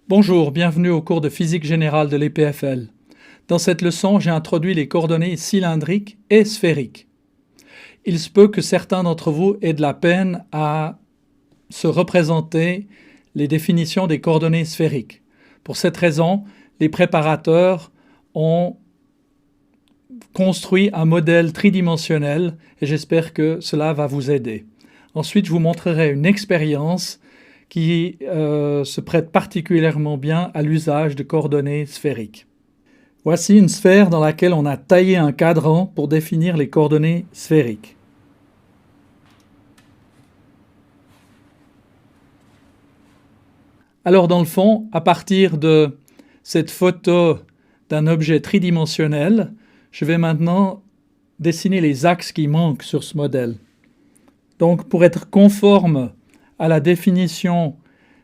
Bonjour, bienvenue au cours de physique générale de l'EPFL. Dans cette leçon, j'ai introduit les coordonnées cylindriques et sphériques. Il se peut que certains d'entre vous aient de la peine à se représenter les définitions des coordonnées sphériques. Pour cette raison, les préparateurs ont construit un modèle tridimensionnel et j'espère que cela va vous aider. Ensuite, je vous montrerai une expérience qui se prête particulièrement bien à l'usage de coordonnées sphériques. Voici une sphère dans laquelle on a taillé un cadran pour définir les coordonnées sphériques. Alors dans le fond, à partir de cette photo d'un objet tridimensionnel, je vais maintenant dessiner les axes qui manquent sur ce modèle. Donc pour être conforme à la définition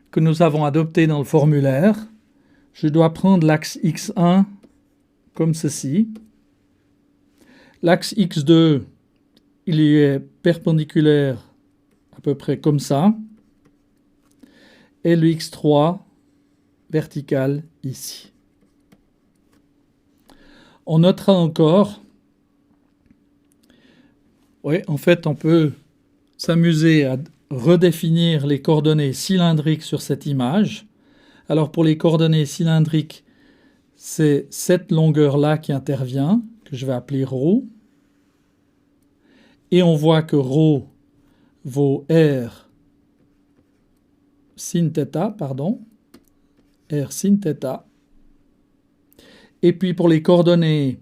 que nous avons adoptée dans le formulaire, je dois prendre l'axe X1 comme ceci. L'axe X2, il y est perpendiculaire à peu près comme ça. Et le X3 vertical ici. On notera encore, en fait on peut s'amuser à redéfinir les coordonnées cylindriques sur cette image. Alors pour les coordonnées cylindriques, c'est cette longueur-là qui intervient, que je vais appeler ρ. Et on voit que ρ vaut R sin θ, R sin θ. Et puis pour les coordonnées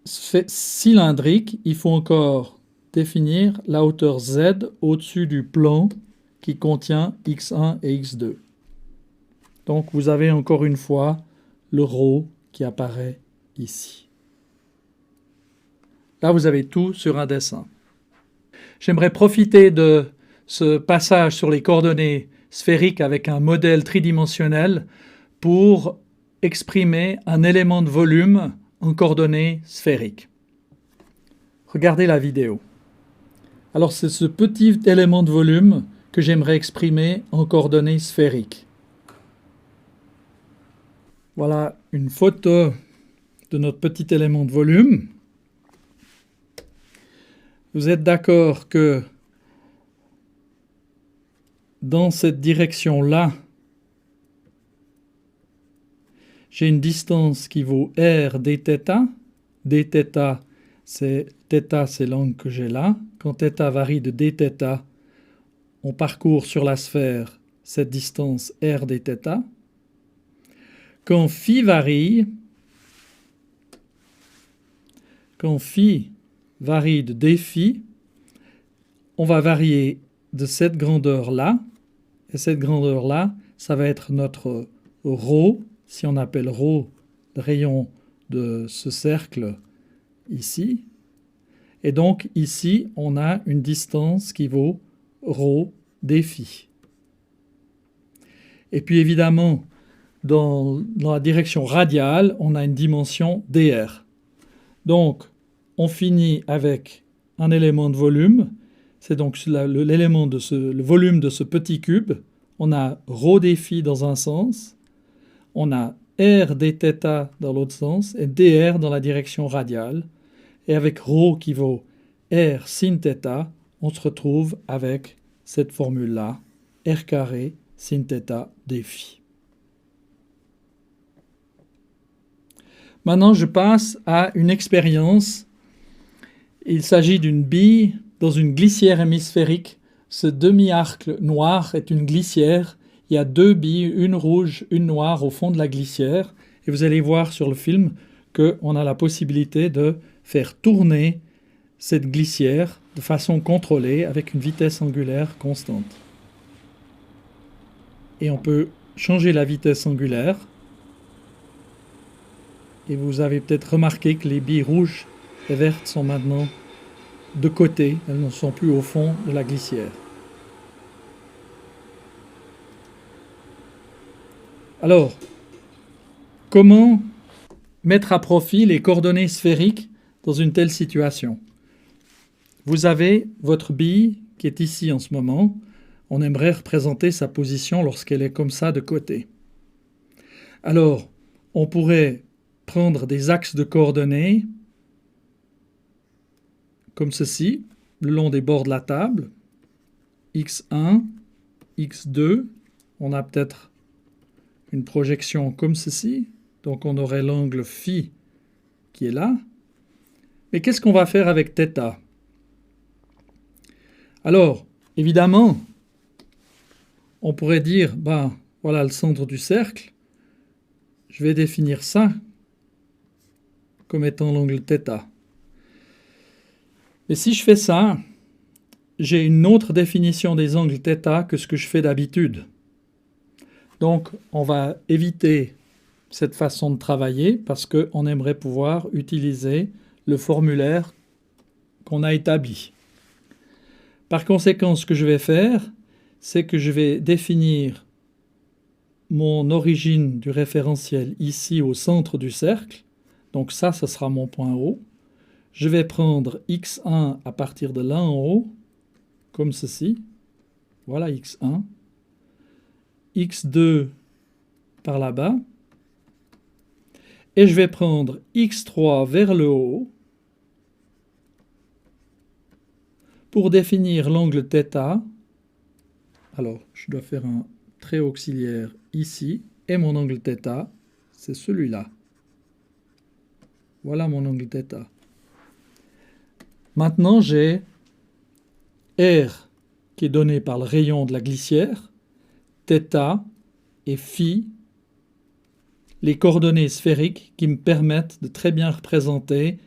cylindriques, il faut encore définir la hauteur Z au-dessus du plan qui contient X1 et X2. Donc vous avez encore une fois le ρ qui apparaît ici. Là, vous avez tout sur un dessin. J'aimerais profiter de ce passage sur les coordonnées sphériques avec un modèle tridimensionnel pour exprimer un élément de volume en coordonnées sphériques. Regardez la vidéo. Alors c'est ce petit élément de volume que j'aimerais exprimer en coordonnées sphériques. Voilà une photo de notre petit élément de volume. Vous êtes d'accord que dans cette direction-là, j'ai une distance qui vaut R dθ. Dθ, c'est l'angle que j'ai là. Quand θ varie de dθ, on parcourt sur la sphère cette distance R dθ. Quand phi varie de dφ, on va varier de cette grandeur-là. Et cette grandeur-là, ça va être notre ρ, si on appelle ρ le rayon de ce cercle ici. Et donc ici, on a une distance qui vaut ρ dφ. Et puis évidemment, dans la direction radiale, on a une dimension dr. Donc, on finit avec un élément de volume. C'est donc le volume de ce petit cube. On a ρ dφ dans un sens, on a R dθ dans l'autre sens et dr dans la direction radiale. Et avec ρ qui vaut R sin θ, on se retrouve avec cette formule-là, R carré sin θ dφ. Maintenant, je passe à une expérience. Il s'agit d'une bille dans une glissière hémisphérique. Ce demi-arc noir est une glissière. Il y a deux billes, une rouge, une noire au fond de la glissière. Et vous allez voir sur le film qu'on a la possibilité de faire tourner cette glissière de façon contrôlée avec une vitesse angulaire constante. Et on peut changer la vitesse angulaire. Et vous avez peut-être remarqué que les billes rouges et vertes sont maintenant de côté, elles ne sont plus au fond de la glissière. Alors, comment mettre à profit les coordonnées sphériques dans une telle situation? Vous avez votre bille qui est ici en ce moment. On aimerait représenter sa position lorsqu'elle est comme ça de côté. Alors, on pourrait prendre des axes de coordonnées comme ceci, le long des bords de la table. x1, x2, on a peut-être une projection comme ceci, donc on aurait l'angle phi qui est là. Mais qu'est-ce qu'on va faire avec θ? Alors, évidemment, on pourrait dire, ben, voilà le centre du cercle, je vais définir ça comme étant l'angle θ. Et si je fais ça, j'ai une autre définition des angles θ que ce que je fais d'habitude. Donc, on va éviter cette façon de travailler parce qu'on aimerait pouvoir utiliser le formulaire qu'on a établi. Par conséquent, ce que je vais faire, c'est que je vais définir mon origine du référentiel ici au centre du cercle. Donc ça sera mon point haut. Je vais prendre x1 à partir de là en haut, comme ceci. Voilà x1. x2 par là-bas. Et je vais prendre x3 vers le haut pour définir l'angle θ. Alors, je dois faire un trait auxiliaire ici. Et mon angle θ, c'est celui-là. Voilà mon angle θ. Maintenant, j'ai R qui est donné par le rayon de la glissière, θ et phi, les coordonnées sphériques qui me permettent de très bien représenter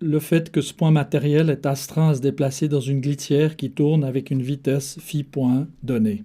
le fait que ce point matériel est astreint à se déplacer dans une glissière qui tourne avec une vitesse phi point donnée.